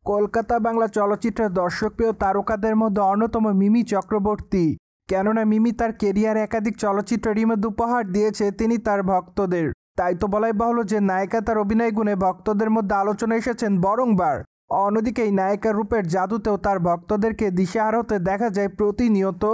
কলকাতা বাংলা চলচ্চিত্রের দর্শকপ্রিয় তারকাদের মধ্যে অন্যতম মিমি চক্রবর্তী। কেননা মিমি তার কেরিয়ারে একাধিক চলচ্চিত্র রিমেক উপহার দিয়েছে তিনি তার ভক্তদের। তাই তো বলাই বাহুল্য যে নায়িকা তার অভিনয় গুণে ভক্তদের মধ্যে আলোচনা এসেছেন বরংবার। অন্যদিকে এই নায়িকার রূপের জাদুতেও তার ভক্তদেরকে দিশেহারা হতে দেখা যায় প্রতিনিয়ত।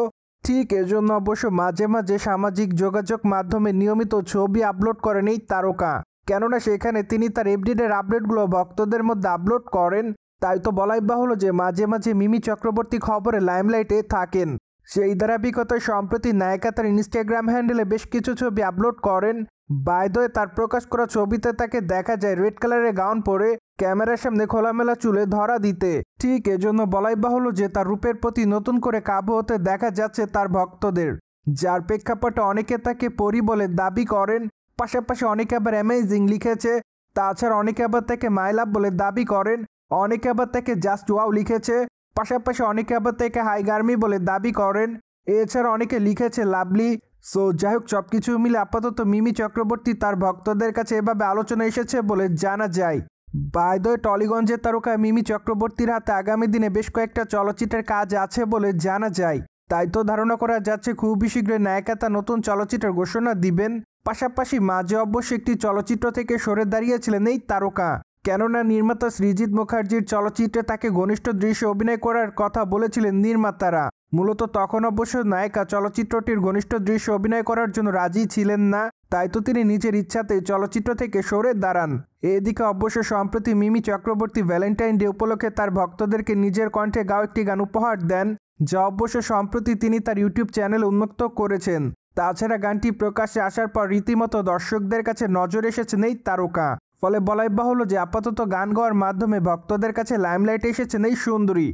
ঠিক এজন্য অবশ্য মাঝে মাঝে সামাজিক যোগাযোগ মাধ্যমে নিয়মিত ছবি আপলোড করেন এই তারকা। কেননা সেখানে তিনি তার এভরিডের আপডেটগুলো ভক্তদের মধ্যে আপলোড করেন। তাই তো বলাই বাহুল্য যে মাঝে মাঝে মিমি চক্রবর্তী খবরে লাইমলাইটে থাকেন। সেই ধারাবাহিকতায় সম্প্রতি নায়িকা তার ইনস্টাগ্রাম হ্যান্ডেলে বেশ কিছু ছবি আপলোড করেন। বাই দ্য ওয়ে, তার প্রকাশ করা ছবিতে তাকে দেখা যায় রেড কালারের গাউন পরে ক্যামেরার সামনে খোলামেলা চুলে ধরা দিতে। ঠিক এজন্য বলাই বাহুল্য যে তার রূপের প্রতি নতুন করে কাবু হতে দেখা যাচ্ছে তার ভক্তদের, যার প্রেক্ষাপটে অনেকে তাকে পরি বলে দাবি করেন। পাশাপাশি অনেকে আবার অ্যামেজিং লিখেছে। তাছাড়া অনেকে আবার তাকে মাই লাভ বলে দাবি করেন। অনেকে আবার তাকে জাস্ট ওয়াও লিখেছে। পাশাপাশি অনেকে আবার তাকে হাই গার্মি বলে দাবি করেন। এছাড়া অনেকে লিখেছে লাভলি। সো যাই হোক, সবকিছু মিলে আপাতত মিমি চক্রবর্তী তার ভক্তদের কাছে এভাবে আলোচনা এসেছে বলে জানা যায়। বাই দ্য ওয়ে, টলিগঞ্জের তারকা মিমি চক্রবর্তীর হাতে আগামী দিনে বেশ কয়েকটা চলচ্চিত্রের কাজ আছে বলে জানা যায়। তাই তো ধারণা করা যাচ্ছে খুবই শীঘ্রই নায়িকা তার নতুন চলচ্চিত্রের ঘোষণা দিবেন। পাশাপাশি মাঝে অবশ্য একটি চলচ্চিত্র থেকে সরে দাঁড়িয়েছিলেন এই তারকা। কেননা নির্মাতা সৃজিত মুখার্জির চলচ্চিত্রে তাকে ঘনিষ্ঠ দৃশ্যে অভিনয় করার কথা বলেছিলেন নির্মাতারা। মূলত তখন অবশ্য নায়িকা চলচ্চিত্রটির ঘনিষ্ঠ দৃশ্যে অভিনয় করার জন্য রাজি ছিলেন না। তাই তো তিনি নিজের ইচ্ছাতে চলচ্চিত্র থেকে সরে দাঁড়ান। এদিকে অবশ্য সম্প্রতি মিমি চক্রবর্তী ভ্যালেন্টাইন ডে উপলক্ষে তার ভক্তদেরকে নিজের কণ্ঠে গাওয়া একটি গান উপহার দেন, যা অবশ্য সম্প্রতি তিনি তার ইউটিউব চ্যানেলে উন্মুক্ত করেছেন। তাছাড়া গানটি প্রকাশ্যে আসার পর রীতিমতো দর্শকদের কাছে নজর এসেছেন এই তারকা। ফলে বলাই বাহুল্য যে আপাতত গান গাওয়ার মাধ্যমে ভক্তদের কাছে লাইমলাইটে এসেছেন এই সুন্দরী।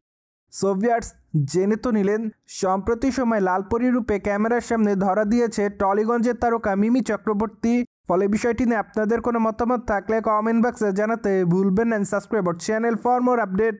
সো ভিউয়ার্স, জেনে তো নিলেন সম্প্রতি সময় লালপরী রূপে ক্যামেরার সামনে ধরা দিয়েছে টলিগঞ্জের তারকা মিমি চক্রবর্তী। ফলে বিষয়টি নিয়ে আপনাদের কোনো মতামত থাকলে কমেন্ট বক্সে জানাতে ভুলবেন না। Subscribe our channel for more update.